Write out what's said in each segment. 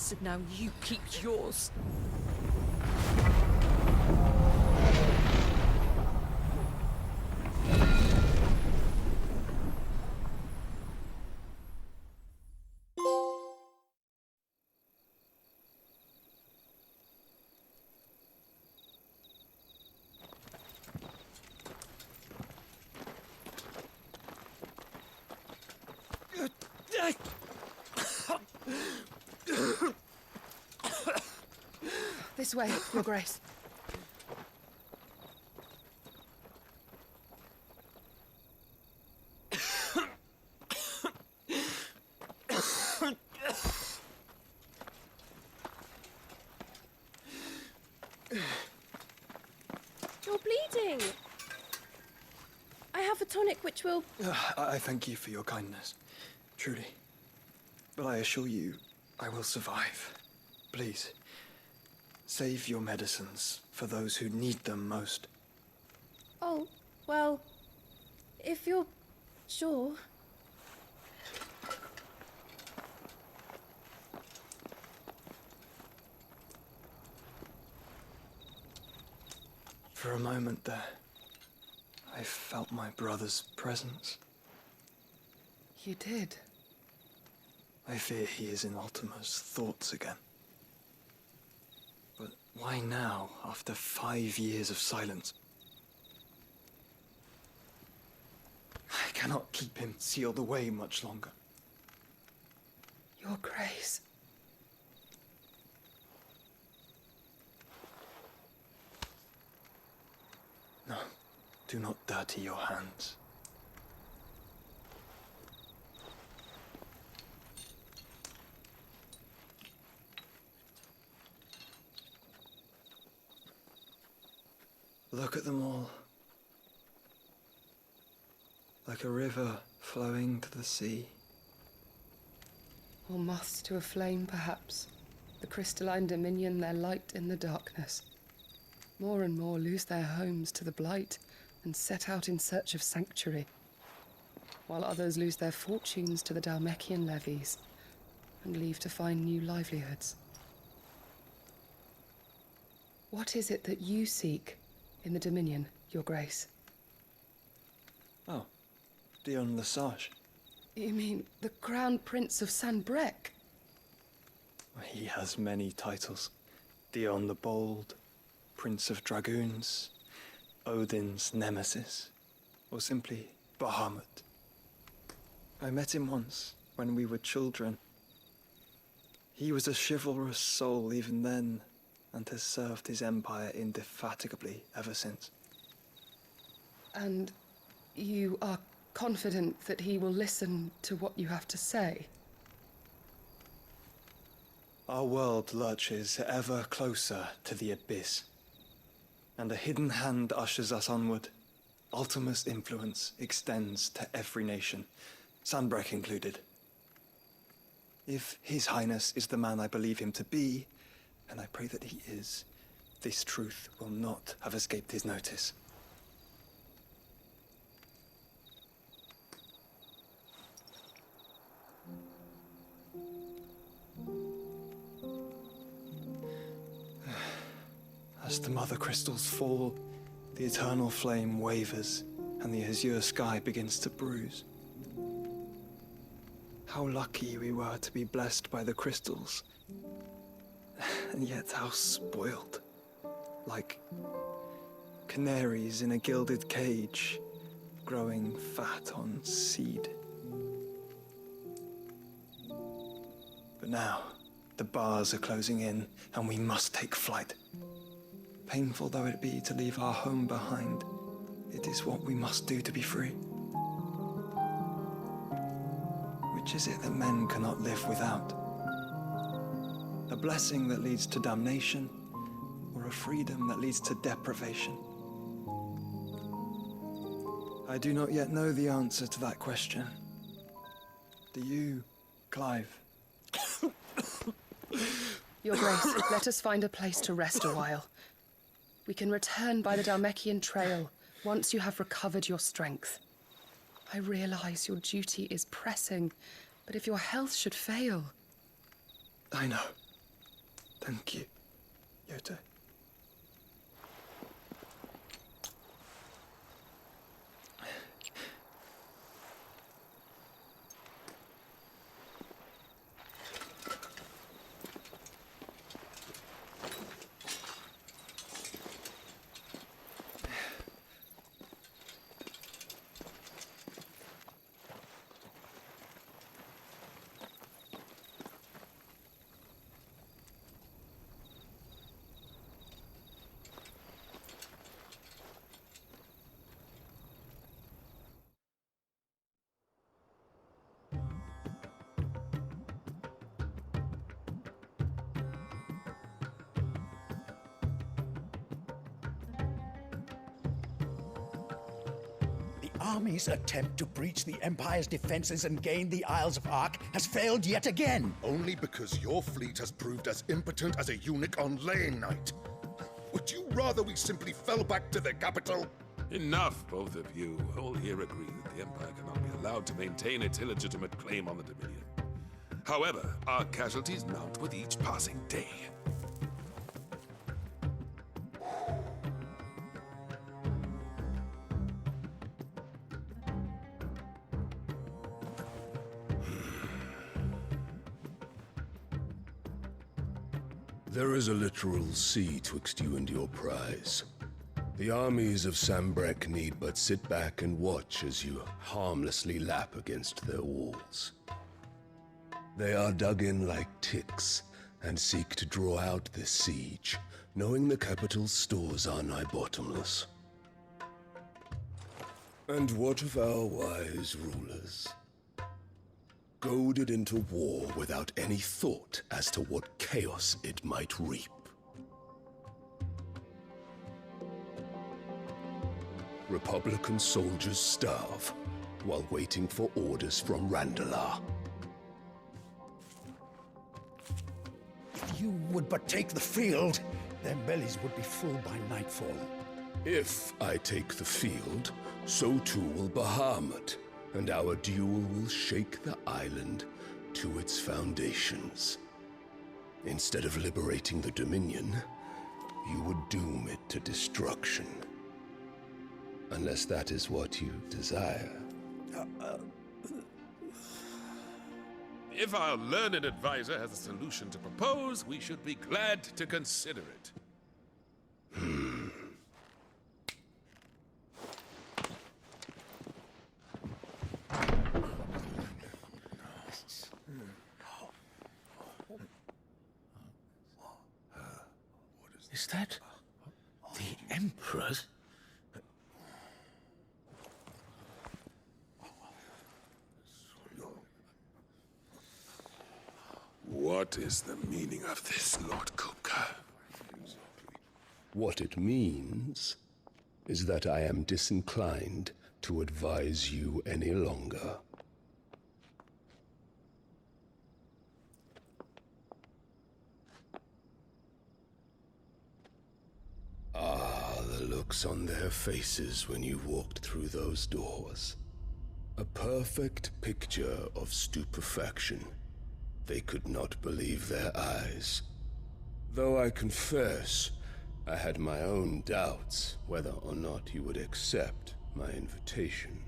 so now you keep yours. This way, Your Grace. You're bleeding. I have a tonic which will... I thank you for your kindness, truly. But I assure you, I will survive. Please, save your medicines for those who need them most. Oh, well, if you're sure. For a moment there, I felt my brother's presence. You did? I fear he is in Ultima's thoughts again. But why now, after 5 years of silence? I cannot keep him sealed away much longer. Your Grace. No, do not dirty your hands. Look at them all. Like a river flowing to the sea. Or moths to a flame, perhaps. The crystalline dominion their light in the darkness. More and more lose their homes to the blight and set out in search of sanctuary, while others lose their fortunes to the Dhalmekian levies and leave to find new livelihoods. What is it that you seek in the Dominion, Your Grace? Oh, Dion Lesage. You mean the Crown Prince of Sanbrec? He has many titles. Dion the Bold, Prince of Dragoons, Odin's Nemesis, or simply Bahamut. I met him once, when we were children. He was a chivalrous soul even then, and has served his empire indefatigably ever since. And you are confident that he will listen to what you have to say? Our world lurches ever closer to the abyss, and a hidden hand ushers us onward. Ultima's influence extends to every nation, Sanbrec included. If His Highness is the man I believe him to be, and I pray that he is, this truth will not have escaped his notice. As the mother crystals fall, the eternal flame wavers, and the azure sky begins to bruise. How lucky we were to be blessed by the crystals, and yet how spoiled. Like canaries in a gilded cage, growing fat on seed. But now, the bars are closing in, and we must take flight. Painful though it be to leave our home behind, it is what we must do to be free. Which is it that men cannot live without? A blessing that leads to damnation, or a freedom that leads to deprivation? I do not yet know the answer to that question. Do you, Clive? Your Grace, let us find a place to rest a while. We can return by the Dhalmekian trail once you have recovered your strength. I realize your duty is pressing, but if your health should fail... I know. Thank you, Yote. The army's attempt to breach the Empire's defenses and gain the Isles of Ark has failed yet again. Only because your fleet has proved as impotent as a eunuch on laying night. Would you rather we simply fell back to the capital? Enough, both of you. All here agree that the Empire cannot be allowed to maintain its illegitimate claim on the Dominion. However, our casualties mount with each passing day. There is a literal sea twixt you and your prize. The armies of Sambrek need but sit back and watch as you harmlessly lap against their walls. They are dug in like ticks and seek to draw out this siege, knowing the capital's stores are nigh bottomless. And what of our wise rulers? Goaded into war without any thought as to what chaos it might reap. Republican soldiers starve while waiting for orders from Randalar. If you would but take the field, their bellies would be full by nightfall. If I take the field, so too will Bahamut, and our duel will shake the island to its foundations. Instead of liberating the Dominion, you would doom it to destruction. Unless that is what you desire. If our learned advisor has a solution to propose, we should be glad to consider it. Is that the Emperor's? What is the meaning of this, Lord Kupka? What it means is that I am disinclined to advise you any longer. The looks on their faces when you walked through those doors. A perfect picture of stupefaction. They could not believe their eyes. Though I confess, I had my own doubts whether or not you would accept my invitation.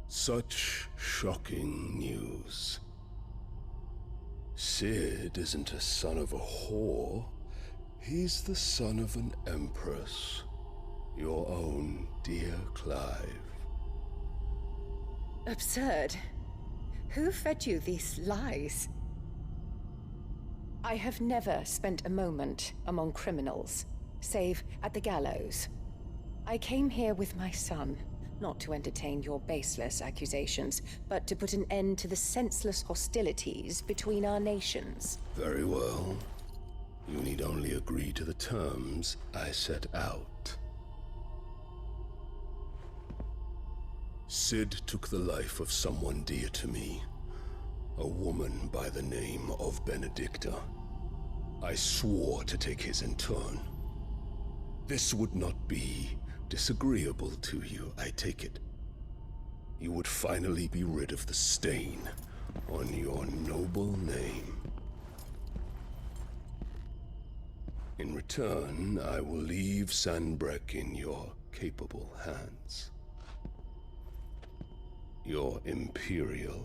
Such shocking news. Sid isn't a son of a whore. He's the son of an empress. Your own dear Clive. Absurd. Who fed you these lies? I have never spent a moment among criminals, save at the gallows. I came here with my son, not to entertain your baseless accusations, but to put an end to the senseless hostilities between our nations. Very well. You need only agree to the terms I set out. Sid took the life of someone dear to me, a woman by the name of Benedicta. I swore to take his in turn. This would not be disagreeable to you, I take it. You would finally be rid of the stain on your noble name. In return, I will leave Sanbreque in your capable hands. Your Imperial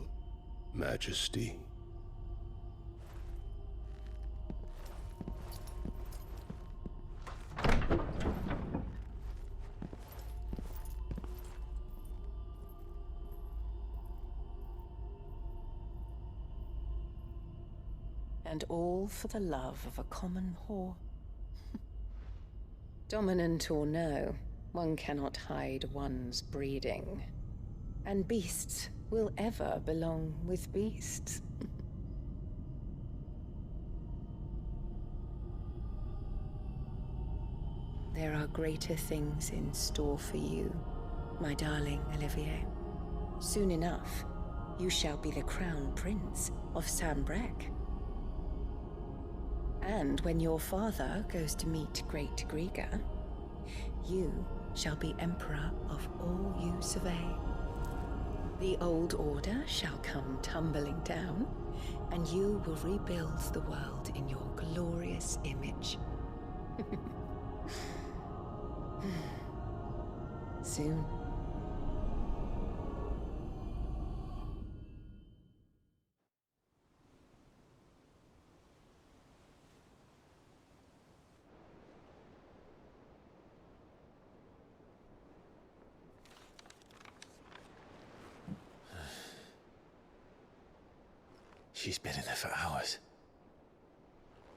Majesty. And all for the love of a common whore. Dominant or no, one cannot hide one's breeding. And beasts will ever belong with beasts. There are greater things in store for you, my darling Olivier. Soon enough, you shall be the crown prince of Sanbreque. And when your father goes to meet Great Griga, you shall be emperor of all you survey. The old order shall come tumbling down, and you will rebuild the world in your glorious image. Soon. She's been in there for hours.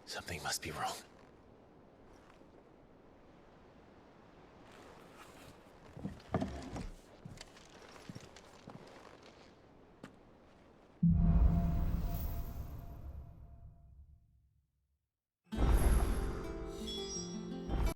Something must be wrong.